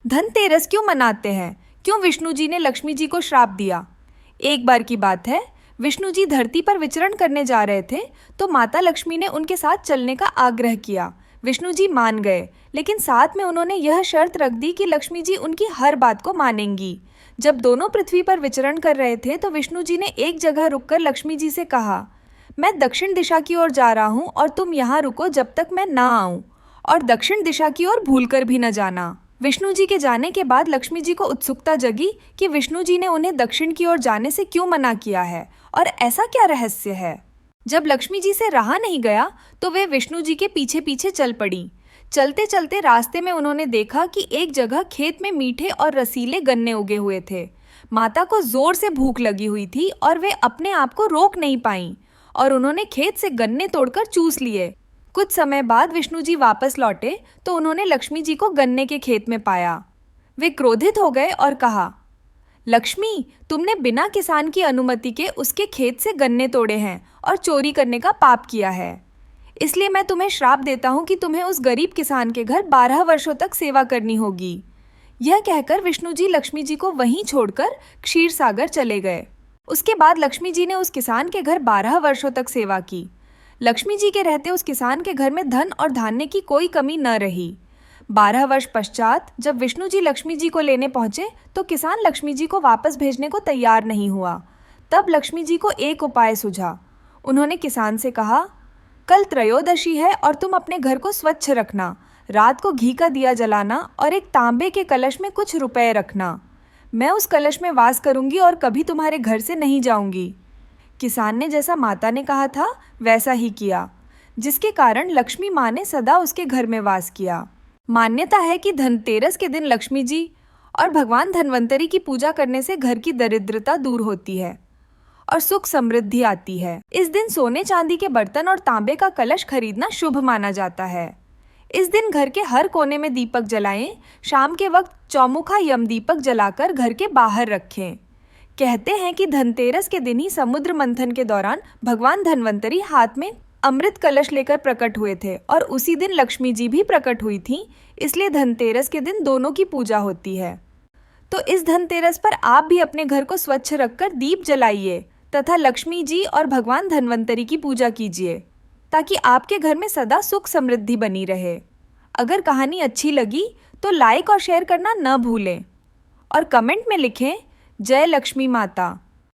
धनतेरस क्यों मनाते हैं? क्यों विष्णु जी ने लक्ष्मी जी को श्राप दिया? एक बार की बात है, विष्णु जी धरती पर विचरण करने जा रहे थे तो माता लक्ष्मी ने उनके साथ चलने का आग्रह किया। विष्णु जी मान गए, लेकिन साथ में उन्होंने यह शर्त रख दी कि लक्ष्मी जी उनकी हर बात को मानेंगी। जब दोनों पृथ्वी पर विचरण कर रहे थे तो विष्णु जी ने एक जगह रुककर लक्ष्मी जी से कहा, मैं दक्षिण दिशा की ओर जा रहा हूँ और तुम यहाँ रुको जब तक मैं ना आऊँ, और दक्षिण दिशा की ओर भूलकर भी न जाना। विष्णु जी के जाने के बाद लक्ष्मी जी को उत्सुकता जगी कि विष्णु जी ने उन्हें दक्षिण की ओर जाने से क्यों मना किया है और ऐसा क्या रहस्य है। जब लक्ष्मी जी से रहा नहीं गया तो वे विष्णु जी के पीछे पीछे चल पड़ी। चलते चलते रास्ते में उन्होंने देखा कि एक जगह खेत में मीठे और रसीले गन्ने उगे हुए थे। माता को जोर से भूख लगी हुई थी और वे अपने आप को रोक नहीं पाईं और उन्होंने खेत से गन्ने तोड़कर चूस लिए। कुछ समय बाद विष्णु जी वापस लौटे तो उन्होंने लक्ष्मी जी को गन्ने के खेत में पाया। वे क्रोधित हो गए और कहा, लक्ष्मी, तुमने बिना किसान की अनुमति के उसके खेत से गन्ने तोड़े हैं और चोरी करने का पाप किया है। इसलिए मैं तुम्हें श्राप देता हूँ कि तुम्हें उस गरीब किसान के घर 12 वर्षों तक सेवा करनी होगी। यह कहकर विष्णु जी लक्ष्मी जी को वहीं छोड़कर क्षीर सागर चले गए। उसके बाद लक्ष्मी जी ने उस किसान के घर 12 वर्षों तक सेवा की। लक्ष्मी जी के रहते उस किसान के घर में धन और धान्य की कोई कमी न रही। 12 वर्ष पश्चात जब विष्णु जी लक्ष्मी जी को लेने पहुंचे तो किसान लक्ष्मी जी को वापस भेजने को तैयार नहीं हुआ। तब लक्ष्मी जी को एक उपाय सूझा। उन्होंने किसान से कहा, कल त्रयोदशी है और तुम अपने घर को स्वच्छ रखना, रात को घी का दिया जलाना और एक तांबे के कलश में कुछ रुपए रखना। मैं उस कलश में वास करूंगी और कभी तुम्हारे घर से नहीं जाऊंगी। किसान ने जैसा माता ने कहा था वैसा ही किया, जिसके कारण लक्ष्मी माँ ने सदा उसके घर में वास किया। मान्यता है कि धनतेरस के दिन लक्ष्मी जी और भगवान धन्वंतरी की पूजा करने से घर की दरिद्रता दूर होती है और सुख समृद्धि आती है। इस दिन सोने चांदी के बर्तन और तांबे का कलश खरीदना शुभ माना जाता है। इस दिन घर के हर कोने में दीपक जलाएं। शाम के वक्त चौमुखा यम दीपक जलाकर घर के बाहर रखें। कहते हैं कि धनतेरस के दिन ही समुद्र मंथन के दौरान भगवान धन्वंतरी हाथ में अमृत कलश लेकर प्रकट हुए थे और उसी दिन लक्ष्मी जी भी प्रकट हुई थीं, इसलिए धनतेरस के दिन दोनों की पूजा होती है। तो इस धनतेरस पर आप भी अपने घर को स्वच्छ रखकर दीप जलाइए तथा लक्ष्मी जी और भगवान धन्वंतरी की पूजा कीजिए ताकि आपके घर में सदा सुख समृद्धि बनी रहे। अगर कहानी अच्छी लगी तो लाइक और शेयर करना न भूलें और कमेंट में लिखें, जय लक्ष्मी माता।